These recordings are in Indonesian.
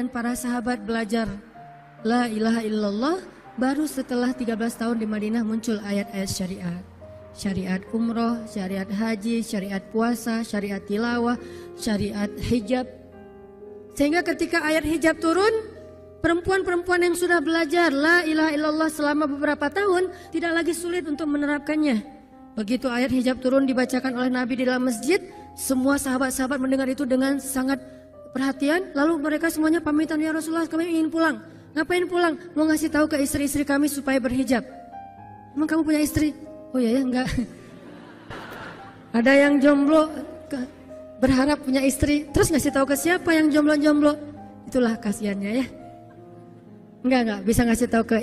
dan para sahabat belajar la ilaha illallah, baru setelah 13 tahun di Madinah muncul ayat-ayat syariat. Syariat umroh, syariat haji, syariat puasa, syariat tilawah, syariat hijab. Sehingga ketika ayat hijab turun, perempuan-perempuan yang sudah belajar la ilaha illallah selama beberapa tahun tidak lagi sulit untuk menerapkannya. Begitu ayat hijab turun dibacakan oleh Nabi di dalam masjid, semua sahabat-sahabat mendengar itu dengan sangat perhatian. Lalu mereka semuanya pamitan, ya Rasulullah kami ingin pulang. Ngapain pulang? Mau ngasih tahu ke istri-istri kami supaya berhijab. Emang kamu punya istri? Oh ya enggak. Ada yang jomblo berharap punya istri, terus ngasih tahu ke siapa yang jomblo-jomblo? Itulah kasihannya ya. Enggak bisa ngasih tahu ke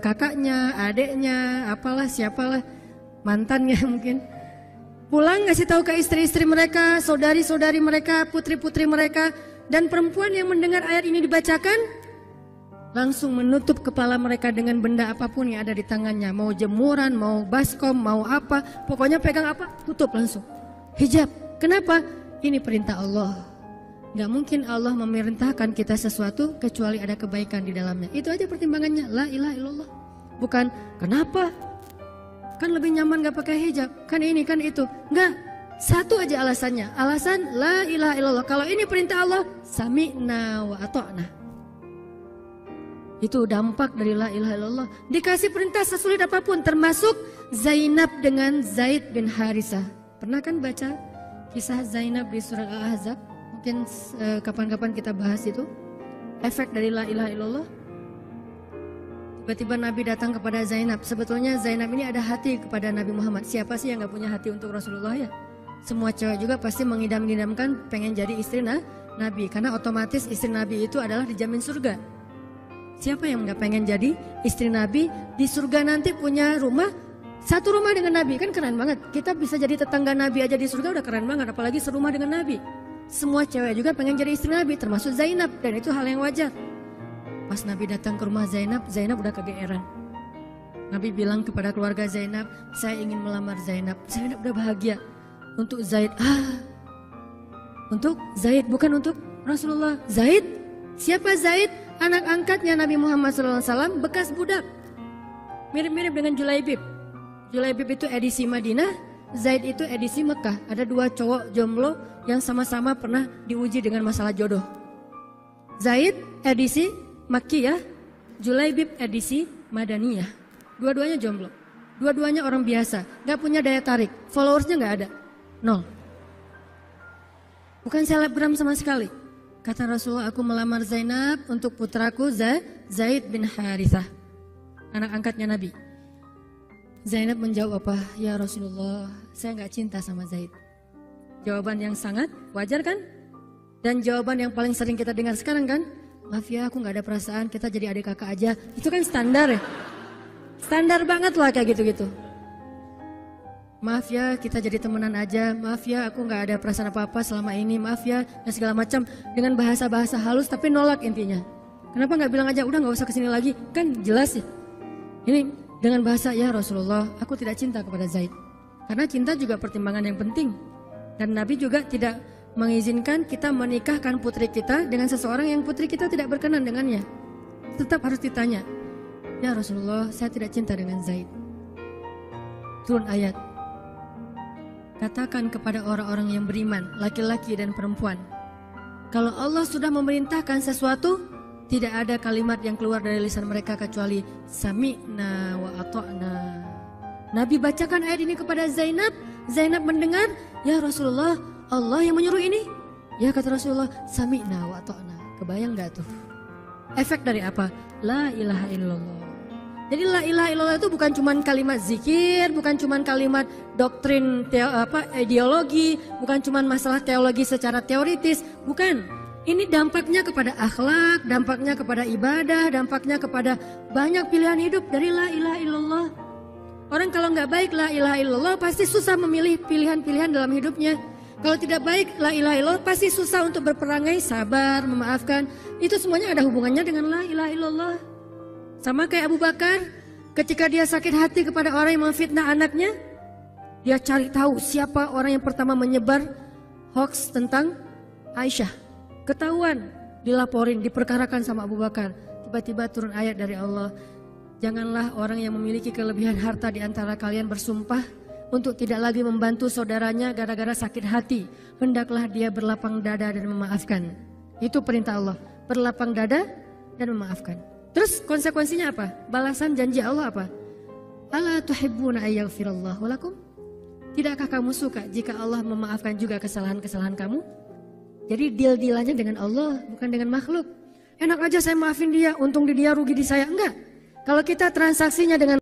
kakaknya, adeknya, apalah siapalah, mantannya mungkin. Pulang ngasih tahu ke istri-istri mereka, saudari-saudari mereka, putri-putri mereka, dan perempuan yang mendengar ayat ini dibacakan langsung menutup kepala mereka dengan benda apapun yang ada di tangannya. Mau jemuran, mau baskom, mau apa, pokoknya pegang apa, tutup langsung. Hijab. Kenapa? Ini perintah Allah. Gak mungkin Allah memerintahkan kita sesuatu kecuali ada kebaikan di dalamnya. Itu aja pertimbangannya, la ilaha illallah. Bukan kenapa? Kan lebih nyaman gak pakai hijab, kan ini, kan itu. Enggak, satu aja alasannya. Alasan la ilaha illallah. Kalau ini perintah Allah, sami'na wa ata'na. Itu dampak dari la ilaha illallah. Dikasih perintah sesulit apapun, termasuk Zainab dengan Zaid bin Harisah. Pernah kan baca kisah Zainab di surat Al-Ahzab? Mungkin kapan-kapan kita bahas itu. Efek dari la ilaha illallah. Tiba-tiba Nabi datang kepada Zainab. Sebetulnya Zainab ini ada hati kepada Nabi Muhammad. Siapa sih yang gak punya hati untuk Rasulullah ya? Semua cewek juga pasti mengidam-idamkan pengen jadi istri Nabi. Karena otomatis istri Nabi itu adalah dijamin surga. Siapa yang gak pengen jadi istri Nabi? Di surga nanti punya rumah, satu rumah dengan Nabi. Kan keren banget. Kita bisa jadi tetangga Nabi aja di surga udah keren banget. Apalagi serumah dengan Nabi. Semua cewek juga pengen jadi istri Nabi, termasuk Zainab. Dan itu hal yang wajar. Pas Nabi datang ke rumah Zainab, Zainab udah kegeeran. Nabi bilang kepada keluarga Zainab, saya ingin melamar Zainab. Zainab udah bahagia. Untuk Zaid, untuk Zaid, bukan untuk Rasulullah. Zaid? Siapa Zaid? Anak angkatnya Nabi Muhammad SAW, bekas budak. Mirip-mirip dengan Julaibib. Julaibib itu edisi Madinah, Zaid itu edisi Mekah. Ada dua cowok jomblo yang sama-sama pernah diuji dengan masalah jodoh. Zaid edisi Makkiyah, Julaibib edisi Madaniyah. Dua-duanya jomblo. Dua-duanya orang biasa, gak punya daya tarik. Followersnya gak ada, 0. Bukan selebgram sama sekali. Kata Rasulullah, aku melamar Zainab untuk putraku Zaid bin Harithah, anak angkatnya Nabi. Zainab menjawab apa? Ya Rasulullah, saya gak cinta sama Zaid. Jawaban yang sangat wajar kan? Dan jawaban yang paling sering kita dengar sekarang kan? Maaf ya, aku gak ada perasaan, kita jadi adik kakak aja. Itu kan standar ya? Standar banget lah kayak gitu-gitu. Maaf ya, kita jadi temenan aja. Maaf ya, aku gak ada perasaan apa-apa selama ini. Maaf ya, dan segala macam. Dengan bahasa-bahasa halus tapi nolak intinya. Kenapa gak bilang aja, udah gak usah kesini lagi. Kan jelas ya. Ini dengan bahasa, ya Rasulullah, aku tidak cinta kepada Zaid. Karena cinta juga pertimbangan yang penting. Dan Nabi juga tidak mengizinkan kita menikahkan putri kita dengan seseorang yang putri kita tidak berkenan dengannya. Tetap harus ditanya, ya Rasulullah, saya tidak cinta dengan Zaid. Turun ayat. Katakan kepada orang-orang yang beriman, laki-laki dan perempuan, kalau Allah sudah memerintahkan sesuatu, tidak ada kalimat yang keluar dari lisan mereka kecuali sami'na wa ata'na. Nabi bacakan ayat ini kepada Zainab. Zainab mendengar, ya Rasulullah, Allah yang menyuruh ini. Ya kata Rasulullah, sami'na wa ata'na. Kebayang gak tuh? Efek dari apa? La ilaha illallah. Jadi la ilaha illallah itu bukan cuma kalimat zikir, bukan cuma kalimat doktrin ideologi, bukan cuma masalah teologi secara teoritis, bukan. Ini dampaknya kepada akhlak, dampaknya kepada ibadah, dampaknya kepada banyak pilihan hidup dari la ilaha illallah. Orang kalau nggak baik la ilaha illallah pasti susah memilih pilihan-pilihan dalam hidupnya. Kalau tidak baik la ilaha illallah pasti susah untuk berperangai, sabar, memaafkan. Itu semuanya ada hubungannya dengan la ilaha illallah. Sama kayak Abu Bakar, ketika dia sakit hati kepada orang yang memfitnah anaknya, dia cari tahu siapa orang yang pertama menyebar hoax tentang Aisyah. Ketahuan, dilaporin, diperkarakan sama Abu Bakar. Tiba-tiba turun ayat dari Allah. Janganlah orang yang memiliki kelebihan harta di antara kalian bersumpah untuk tidak lagi membantu saudaranya gara-gara sakit hati. Hendaklah dia berlapang dada dan memaafkan. Itu perintah Allah, berlapang dada dan memaafkan. Terus konsekuensinya apa? Balasan janji Allah apa? Ala tuhibbuna ayyaghfirallahu lakum? Tidakkah kamu suka jika Allah memaafkan juga kesalahan-kesalahan kamu? Jadi deal-dealannya dengan Allah, bukan dengan makhluk. Enak aja saya maafin dia, untung di dia, rugi di saya. Enggak. Kalau kita transaksinya dengan